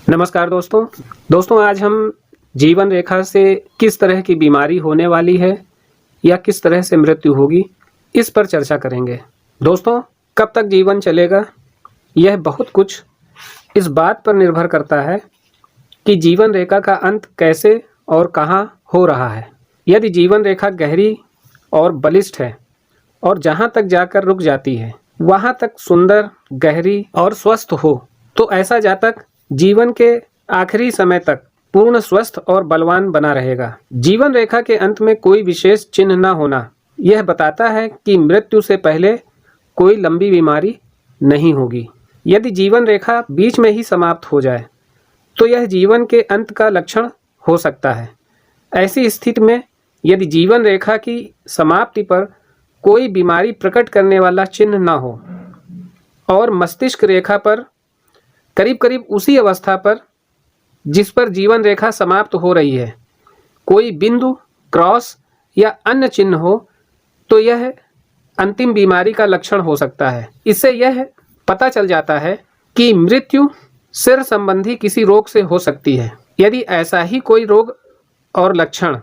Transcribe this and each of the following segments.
नमस्कार दोस्तों आज हम जीवन रेखा से किस तरह की बीमारी होने वाली है या किस तरह से मृत्यु होगी इस पर चर्चा करेंगे। दोस्तों, कब तक जीवन चलेगा यह बहुत कुछ इस बात पर निर्भर करता है कि जीवन रेखा का अंत कैसे और कहाँ हो रहा है। यदि जीवन रेखा गहरी और बलिष्ठ है और जहाँ तक जाकर रुक जाती है वहाँ तक सुंदर, गहरी और स्वस्थ हो तो ऐसा जातक जीवन के आखिरी समय तक पूर्ण स्वस्थ और बलवान बना रहेगा। जीवन रेखा के अंत में कोई विशेष चिन्ह न होना यह बताता है कि मृत्यु से पहले कोई लंबी बीमारी नहीं होगी। यदि जीवन रेखा बीच में ही समाप्त हो जाए तो यह जीवन के अंत का लक्षण हो सकता है। ऐसी स्थिति में यदि जीवन रेखा की समाप्ति पर कोई बीमारी प्रकट करने वाला चिन्ह न हो और मस्तिष्क रेखा पर करीब करीब उसी अवस्था पर जिस पर जीवन रेखा समाप्त हो रही है कोई बिंदु, क्रॉस या अन्य चिन्ह हो तो यह अंतिम बीमारी का लक्षण हो सकता है। इससे यह पता चल जाता है कि मृत्यु सिर संबंधी किसी रोग से हो सकती है। यदि ऐसा ही कोई रोग और लक्षण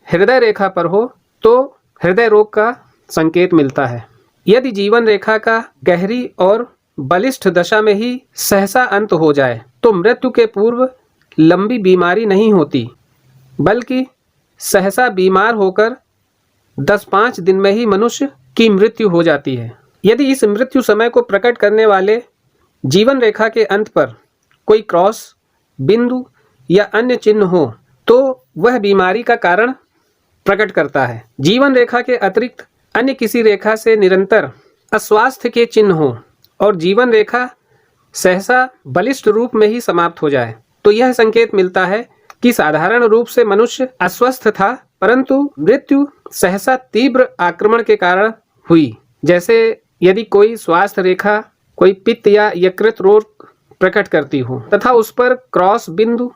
हृदय रेखा पर हो तो हृदय रोग का संकेत मिलता है। यदि जीवन रेखा का गहरी और बलिष्ठ दशा में ही सहसा अंत हो जाए तो मृत्यु के पूर्व लंबी बीमारी नहीं होती, बल्कि सहसा बीमार होकर 10-5 दिन में ही मनुष्य की मृत्यु हो जाती है। यदि इस मृत्यु समय को प्रकट करने वाले जीवन रेखा के अंत पर कोई क्रॉस, बिंदु या अन्य चिन्ह हो तो वह बीमारी का कारण प्रकट करता है। जीवन रेखा के अतिरिक्त अन्य किसी रेखा से निरंतर अस्वास्थ्य के चिन्ह हो और जीवन रेखा सहसा बलिष्ठ रूप में ही समाप्त हो जाए तो यह संकेत मिलता है कि साधारण रूप से मनुष्य अस्वस्थ था, परंतु मृत्यु सहसा तीव्र आक्रमण के कारण हुई। जैसे यदि कोई स्वास्थ्य रेखा कोई पित्त या यकृत रोग प्रकट करती हो तथा उस पर क्रॉस, बिंदु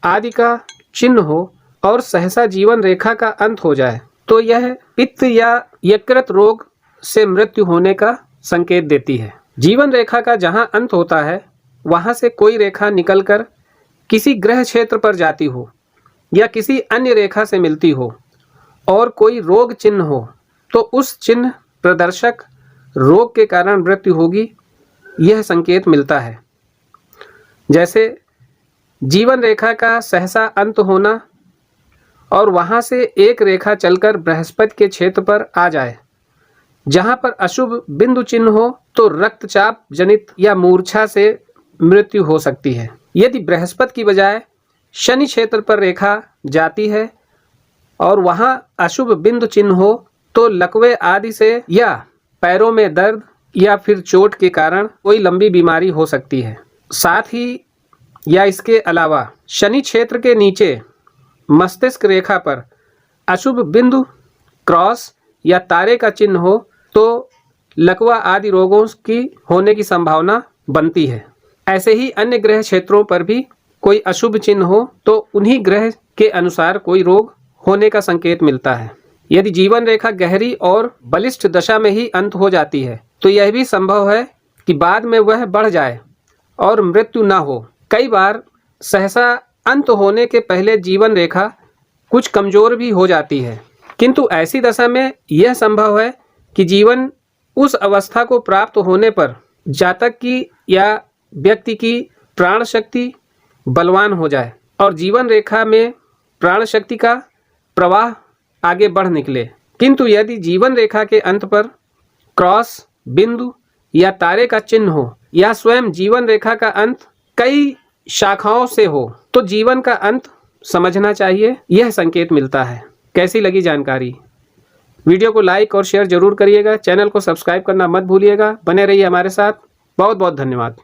आदि का चिन्ह हो और सहसा जीवन रेखा का अंत हो जाए तो यह पित्त या यकृत रोग से मृत्यु होने का संकेत देती है। जीवन रेखा का जहां अंत होता है वहां से कोई रेखा निकलकर किसी ग्रह क्षेत्र पर जाती हो या किसी अन्य रेखा से मिलती हो और कोई रोग चिन्ह हो तो उस चिन्ह प्रदर्शक रोग के कारण मृत्यु होगी, यह संकेत मिलता है। जैसे जीवन रेखा का सहसा अंत होना और वहां से एक रेखा चलकर बृहस्पति के क्षेत्र पर आ जाए जहां पर अशुभ बिंदु चिन्ह हो तो रक्तचाप जनित या मूर्छा से मृत्यु हो सकती है। यदि बृहस्पति की बजाय शनि क्षेत्र पर रेखा जाती है और वहां अशुभ बिंदु चिन्ह हो तो लकवे आदि से या पैरों में दर्द या फिर चोट के कारण कोई लंबी बीमारी हो सकती है। साथ ही या इसके अलावा शनि क्षेत्र के नीचे मस्तिष्क रेखा पर अशुभ बिंदु, क्रॉस या तारे का चिन्ह हो तो लकवा आदि रोगों की होने की संभावना बनती है। ऐसे ही अन्य ग्रह क्षेत्रों पर भी कोई अशुभ चिन्ह हो तो उन्हीं ग्रह के अनुसार कोई रोग होने का संकेत मिलता है। यदि जीवन रेखा गहरी और बलिष्ठ दशा में ही अंत हो जाती है तो यह भी संभव है कि बाद में वह बढ़ जाए और मृत्यु ना हो। कई बार सहसा अंत होने के पहले जीवन रेखा कुछ कमजोर भी हो जाती है, किंतु ऐसी दशा में यह संभव है कि जीवन उस अवस्था को प्राप्त होने पर जातक की या व्यक्ति की प्राण शक्ति बलवान हो जाए और जीवन रेखा में प्राण शक्ति का प्रवाह आगे बढ़ निकले। किंतु यदि जीवन रेखा के अंत पर क्रॉस, बिंदु या तारे का चिन्ह हो या स्वयं जीवन रेखा का अंत कई शाखाओं से हो तो जीवन का अंत समझना चाहिए, यह संकेत मिलता है। कैसी लगी जानकारी? वीडियो को लाइक और शेयर जरूर करिएगा। चैनल को सब्सक्राइब करना मत भूलिएगा। बने रहिए हमारे साथ। बहुत बहुत धन्यवाद।